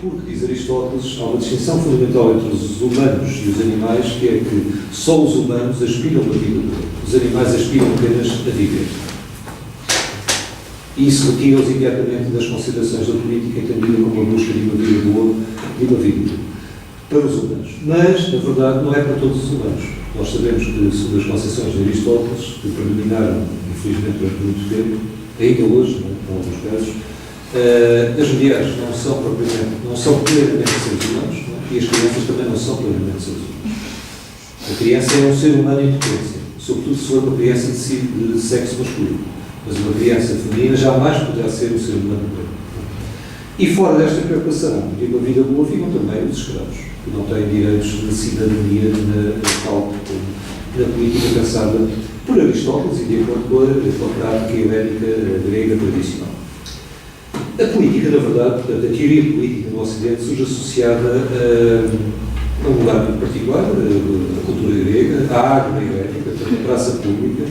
porque, diz Aristóteles, há uma distinção fundamental entre os humanos e os animais, que é que só os humanos aspiram a vida boa. Os animais aspiram apenas a viver. E isso retira-os imediatamente das considerações da política, entendida como a busca de uma vida boa, de uma vida para os humanos. Mas, na verdade, não é para todos os humanos. Nós sabemos que, sob as concepções de Aristóteles, que predominaram, infelizmente, durante muito tempo, ainda hoje, em alguns casos, as mulheres não são plenamente seres humanos, e as crianças também não são plenamente seres humanos. A criança é um ser humano em potência, sobretudo se for uma criança de sexo masculino. Mas uma criança feminina jamais poderá ser um ser humano pleno. E fora desta preocupação de uma vida boa, ficam também os escravos, que não têm direitos de cidadania na política pensada por Aristóteles e de acordo com a prática ibérica grega tradicional. A política, na verdade, portanto, a teoria política no Ocidente surge associada a um lugar muito particular, a cultura grega, a água ibérica, portanto, a praça pública,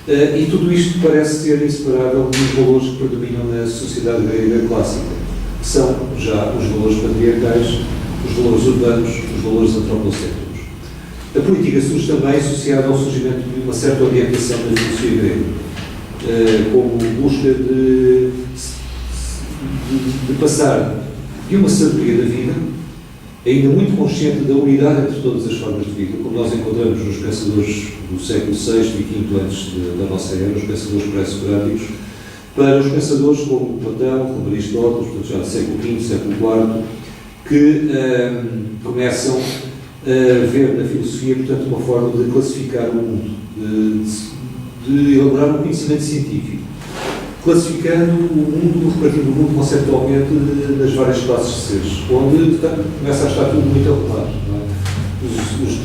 e tudo isto parece ser inseparável dos valores que predominam na sociedade grega clássica, que são já os valores patriarcais, os valores urbanos, os valores antropocêntricos. A política surge também associada ao surgimento de uma certa orientação da filosofia grega, como busca de passar de uma sabedoria da vida, ainda muito consciente da unidade entre todas as formas de vida, como nós encontramos nos pensadores do século VI e V antes da nossa era, os pensadores pré-socráticos, para os pensadores como Platão, como Aristóteles, portanto, já do século V, século IV, que começam a ver na filosofia, portanto, uma forma de classificar o mundo, de elaborar um conhecimento científico, classificando o mundo, repartindo o mundo conceptualmente nas várias classes de seres, onde começa a estar tudo muito arrumado.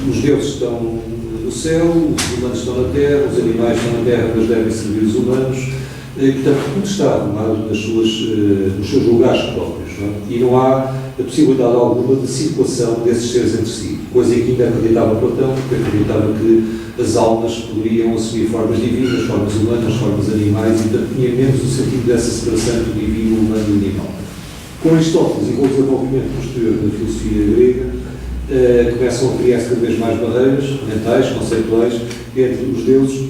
Os deuses estão no céu, os humanos estão na terra, os animais estão na terra, mas devem servir os humanos, e, portanto, tudo está arrumado nos seus lugares próprios, não é? E não há a possibilidade alguma de circulação desses seres entre si, coisa em que ainda acreditava Platão, porque acreditava que as almas poderiam assumir formas divinas, formas humanas, formas animais, e, portanto, tinha menos o sentido dessa separação do divino, humano e animal. Com Aristóteles e com o desenvolvimento posterior da filosofia grega, começam a criar-se cada vez mais barreiras mentais, conceituais, entre os deuses,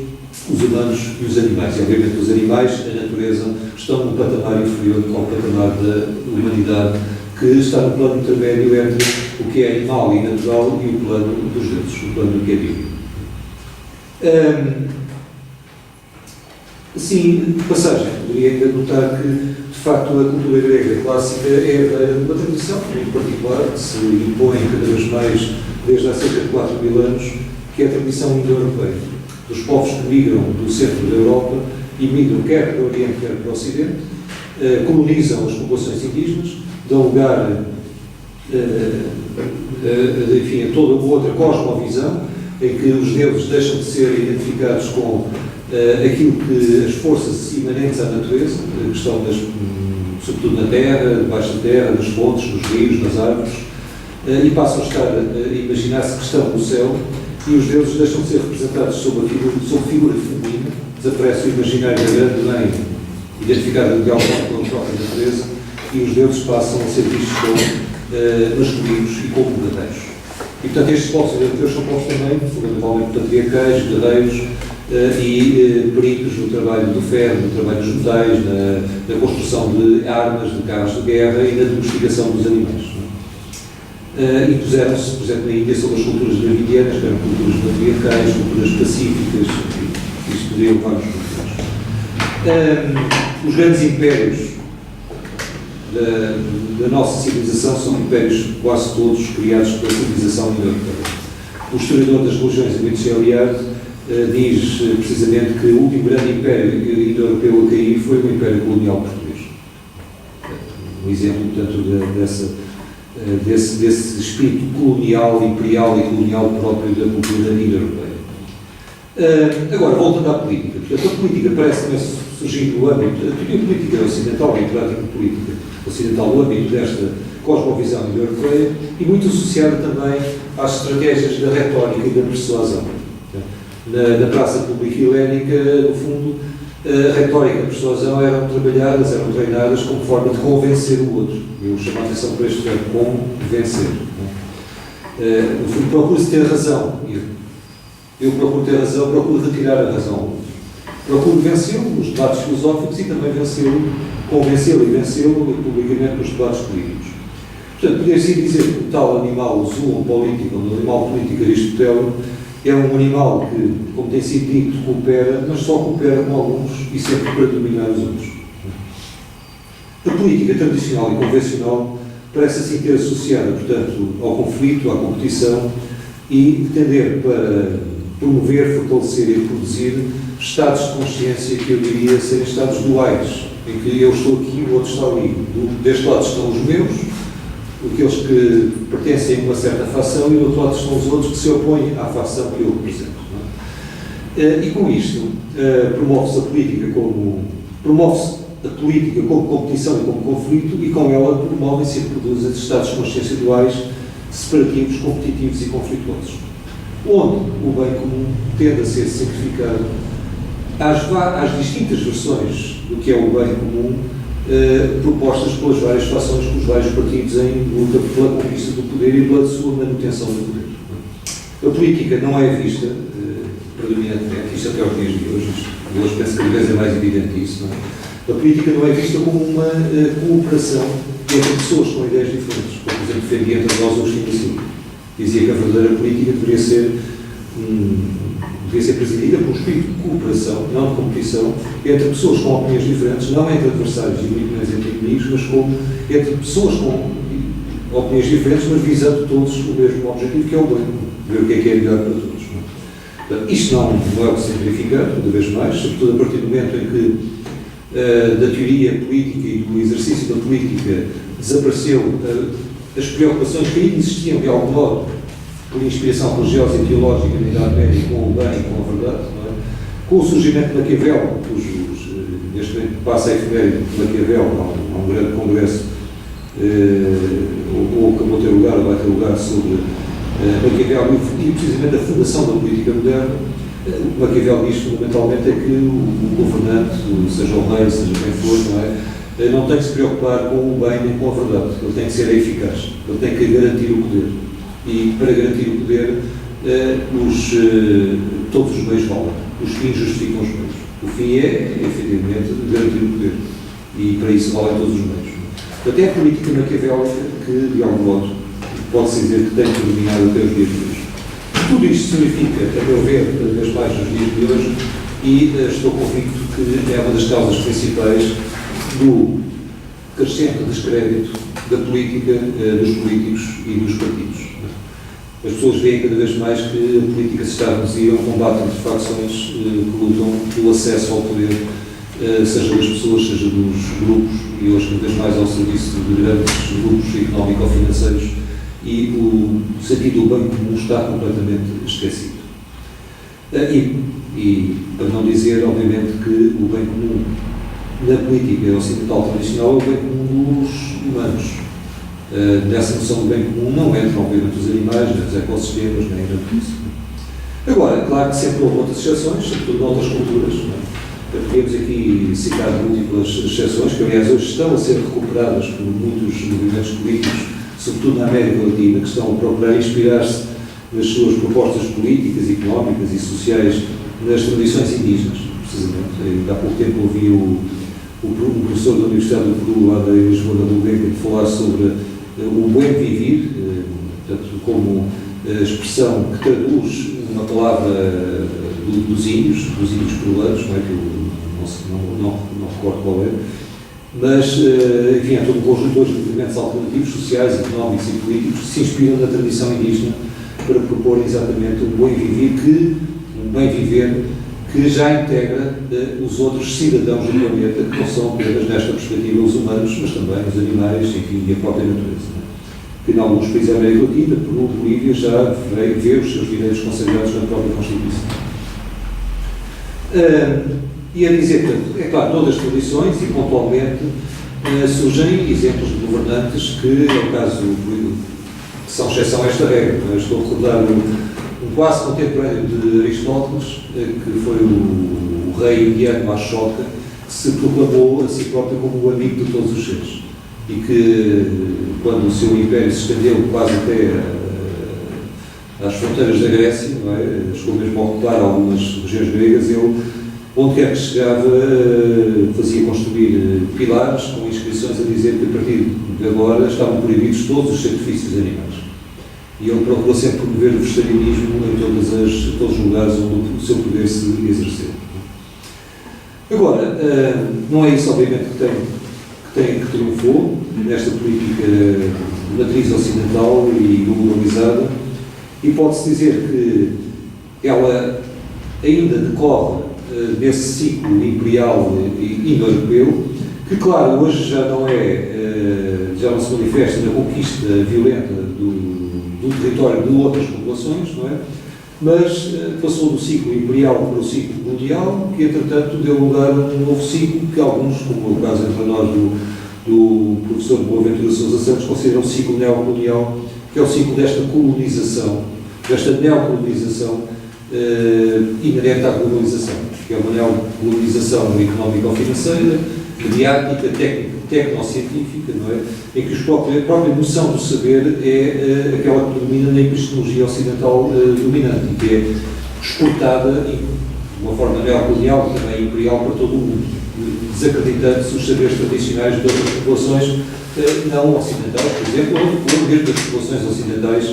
os humanos e os animais. E, obviamente, os animais, a natureza, estão num patamar inferior ao patamar da humanidade, que está no plano intermédio entre o que é animal e natural e o plano dos deuses, o plano do que é divino. Assim, de passagem, poderia ainda notar que, de facto, a cultura grega clássica é uma tradição muito particular, que se impõe cada vez mais desde há cerca de 4.000 anos, que é a tradição indo-europeia. Dos povos que migram do centro da Europa e migram quer para o Oriente, quer para o Ocidente, colonizam as populações indígenas, dão lugar enfim, a toda uma outra cosmovisão, em que os deuses deixam de ser identificados com aquilo que as forças imanentes à natureza, que estão sobretudo na terra, debaixo da terra, nas fontes, nos rios, nas árvores, e passam a estar a imaginar-se que estão no céu, e os deuses deixam de ser representados sob figura feminina, desaparece o imaginário da grande mãe, identificada de alguma forma com a própria natureza, e os deuses passam a ser vistos como masculinos e como verdadeiros. E, portanto, estes povos europeus são povos também, fundamentalmente patriarcais, verdadeiros e peritos no trabalho do ferro, no trabalho dos metais, na construção de armas, de carros de guerra e na domesticação dos animais. E puseram-se, por exemplo, na Índia, sobre as culturas dravidianas, que eram culturas patriarcais, culturas pacíficas, enfim, isto poderia levar os culturas. Os grandes impérios da nossa civilização são impérios quase todos criados pela civilização indo-europeia. O historiador das religiões, Emílio Cheliard, diz precisamente que o último grande império indo-europeu a cair foi o Império Colonial Português. Um exemplo, portanto, desse espírito colonial, imperial e colonial próprio da cultura indo-europeia. Agora, voltando à política. Portanto, a política parece-me surgir no âmbito, a teoria política ocidental e a prática política ocidental no âmbito desta cosmovisão indo-europeia e muito associada também às estratégias da retórica e da persuasão. Na praça pública helénica, no fundo, a retórica e a persuasão eram trabalhadas, eram treinadas como forma de convencer o outro. Eu chamo a atenção para este verbo, convencer. Procuro-se ter razão. Eu procuro ter razão, procuro retirar a razão ao outro. Procuro vencê-lo nos debates filosóficos e também convencê-lo e vencê-lo publicamente nos debates políticos. Portanto, poder-se dizer que o tal animal, o zoon político, o animal político aristotélico, é um animal que, como tem sido dito, coopera, mas só coopera com alguns e sempre para dominar os outros. A política tradicional e convencional parece assim ter associada, portanto, ao conflito, à competição e tender para promover, fortalecer e reproduzir estados de consciência que eu diria serem estados duais, em que eu estou aqui e o outro está ali. Deste lado estão os meus, aqueles que pertencem a uma certa facção, e do outro lado estão os outros que se opõem à facção que eu represento. E com isto, promove-se a política como competição e como conflito, e com ela promovem-se e reproduzem estados de consciência duais, separativos, competitivos e conflituosos, onde o bem comum tende a ser simplificado às distintas versões do que é o bem comum, propostas pelas várias fações, pelos vários partidos em luta pela conquista do poder e pela sua manutenção do poder. A política não é vista, predominantemente, isto até aos dias de hoje, hoje penso que cada vez é mais evidente isso, não é? A política não é vista como uma cooperação entre pessoas com ideias diferentes, como, por exemplo, defendia entre nós Agostinho da Silva. Dizia que a verdadeira política deveria ser presidida por um espírito de cooperação, não de competição, entre pessoas com opiniões diferentes, não entre adversários e muito menos entre inimigos, mas entre pessoas com opiniões diferentes, mas visando todos o mesmo objetivo, que é o bem, ver o que é melhor para todos. Portanto, isto não é o que se verifica, cada vez mais, sobretudo a partir do momento em que da teoria política e do exercício da política desapareceu as preocupações que ainda existiam de algum modo por inspiração religiosa e teológica na Idade Média com o bem e com a verdade, não é? Com o surgimento de Maquiavel, neste momento passa a efeméride de Maquiavel, há um grande congresso, ou acabou de ter lugar, ou vai ter lugar, sobre Maquiavel e precisamente a fundação da política moderna. O que Maquiavel diz fundamentalmente é que o governante, seja o rei, seja quem for, não é? Não tem que se preocupar com o bem nem com a verdade, ele tem que ser eficaz, ele tem que garantir o poder. E para garantir o poder, todos os meios valem. Os fins justificam os meios. O fim é, efetivamente, garantir o poder. E para isso valem todos os meios. Até a política maquiavélica que, de algum modo, pode-se dizer que tem predominado até os dias de hoje. Tudo isto significa, a meu ver, cada vez mais nos dias de hoje, e estou convicto que é uma das causas principais do crescente descrédito da política, dos políticos e dos partidos. As pessoas veem cada vez mais que a política se está a reduzir a um combate entre facções que lutam pelo acesso ao poder, seja das pessoas, seja dos grupos, e hoje cada vez mais ao serviço de grandes grupos económico-financeiros, e o sentido do bem comum está completamente esquecido. E para não dizer, obviamente, que o bem comum na política ocidental tradicional é o bem comum dos humanos. Nessa noção do bem comum não entram, obviamente, os animais, nem os ecossistemas, nem nada disso. Agora, claro que sempre houve outras exceções, sobretudo noutras culturas. Podemos aqui citar múltiplas exceções, que aliás hoje estão a ser recuperadas por muitos movimentos políticos, sobretudo na América Latina, que estão a procurar inspirar-se nas suas propostas políticas, económicas e sociais nas tradições indígenas, precisamente. Há pouco tempo ouvi um professor da Universidade do Peru, lá da Lisboa, da Bulgária, falar sobre o buen vivir, portanto, como expressão que traduz uma palavra dos índios peruanos, não é, que eu não recordo qual é, mas, enfim, há todo um conjunto de movimentos alternativos, sociais, económicos e políticos, que se inspiram na tradição indígena para propor exatamente um bem viver que já integra os outros cidadãos do planeta, que não são apenas, nesta perspectiva, os humanos, mas também os animais, enfim, e a própria natureza. Que em alguns países da América Latina, Peru, Bolívia, já veio ver os seus direitos consagrados na própria Constituição. E a dizer, portanto, é claro, todas as tradições, e pontualmente surgem exemplos de governantes que, é o caso, que são exceção a esta regra. Estou a recordar um quase contemporâneo de Aristóteles, que foi o rei indiano Ashoka, que se proclamou a si próprio como o amigo de todos os seres. E que, quando o seu império se estendeu quase até às fronteiras da Grécia, não é? Chegou mesmo a ocupar algumas regiões gregas, ele, onde quer que chegava, fazia construir pilares com inscrições a dizer que, a partir de agora, estavam proibidos todos os sacrifícios animais. E ele procurou sempre promover o vegetarianismo em todos os lugares onde o seu poder se exerceu. Agora, não é isso, obviamente, que triunfou nesta política de matriz ocidental e globalizada, e pode-se dizer que ela ainda decorre nesse ciclo imperial e indo-europeu, que, claro, hoje já não se manifesta na conquista violenta do território de outras populações, não é? Mas passou do ciclo imperial para o ciclo colonial, que, entretanto, deu lugar a um novo ciclo que alguns, como é o caso entre nós do professor Boaventura Sousa Santos, consideram o ciclo neocolonial, que é o ciclo desta colonização, desta neocolonização inerente à globalização, que é uma neocolonização económico-financeira, mediática, tecnocientífica, não é? Em que a própria noção do saber é aquela que predomina na epistemologia ocidental dominante, e que é exportada de uma forma neocolonial, também imperial, para todo o mundo, desacreditando-se os saberes tradicionais de outras populações não ocidentais, por exemplo, ou mesmo das populações ocidentais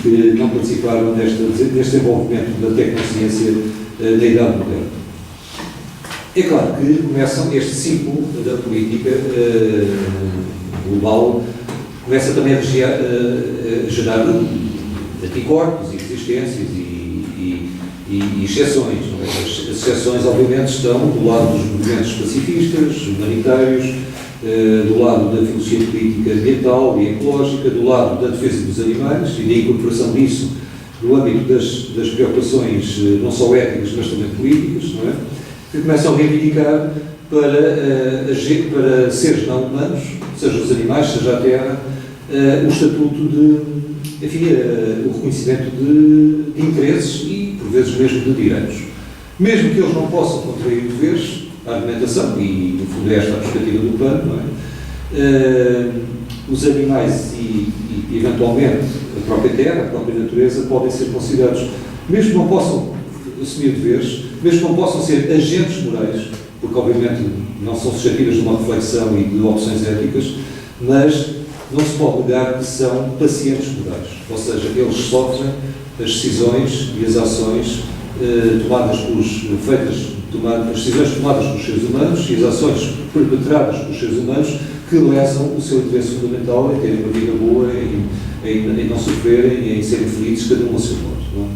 que não participaram neste desenvolvimento da tecnociência da Idade Moderna. É claro que começa este ciclo da política global, começa também a gerar anticorpos, existências e exceções. Não é? As exceções, obviamente, estão do lado dos movimentos pacifistas, humanitários, do lado da filosofia política ambiental e ecológica, do lado da defesa dos animais e da incorporação disso no âmbito das preocupações não só éticas, mas também políticas, não é? Que começam a reivindicar para seres não humanos, seja os animais, seja a terra, o estatuto o reconhecimento de interesses e, por vezes, mesmo de direitos. Mesmo que eles não possam contrair deveres, a argumentação, e no fundo é esta a perspectiva do plano, não é? Os animais e, eventualmente, a própria terra, a própria natureza, podem ser considerados, mesmo que não possam assumir deveres, mesmo que não possam ser agentes morais, porque obviamente não são suscetíveis de uma reflexão e de opções éticas, mas não se pode negar que são pacientes morais, ou seja, eles sofrem as decisões e as ações as decisões tomadas pelos seres humanos e as ações perpetradas pelos seres humanos que lesam o seu interesse fundamental em terem uma vida boa, em não sofrerem e em serem felizes cada um ao seu modo. Não?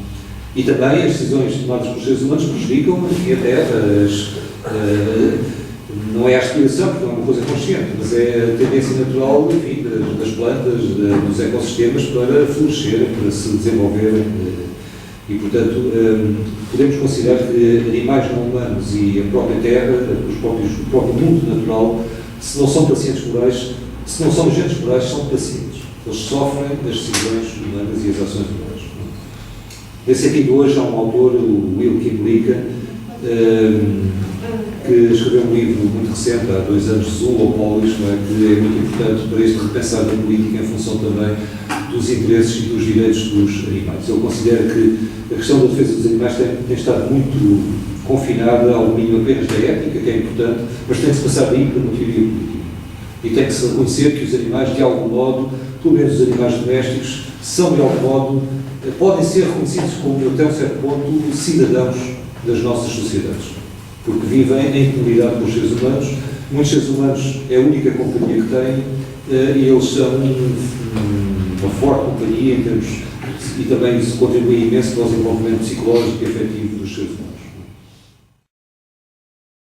E também as decisões tomadas pelos seres humanos prejudicam a terra, não é a aspiração, porque não é uma coisa consciente, mas é a tendência natural, enfim, das plantas, dos ecossistemas para florescerem, para se desenvolverem. E, portanto, podemos considerar que animais não humanos e a própria terra, o próprio mundo natural, se não são pacientes morais, se não são agentes morais, são pacientes. Eles sofrem as decisões humanas e as ações humanas. Nesse sentido, hoje há um autor, o Will Kymlicka, que escreveu um livro muito recente, há 2 anos, Zoopolis, que é muito importante para este repensar da política em função também dos interesses e dos direitos dos animais. Eu considero que a questão da defesa dos animais tem estado muito confinada ao domínio apenas da ética, que é importante, mas tem de se passar daí para uma teoria política. E tem que se reconhecer que os animais, de algum modo, pelo menos os animais domésticos, são de algum modo, podem ser reconhecidos como, até um certo ponto, cidadãos das nossas sociedades. Porque vivem em comunidade com os seres humanos. Muitos seres humanos é a única companhia que têm e eles são uma forte companhia em termos, e também isso contribui imenso para o desenvolvimento psicológico e afetivo dos seres humanos.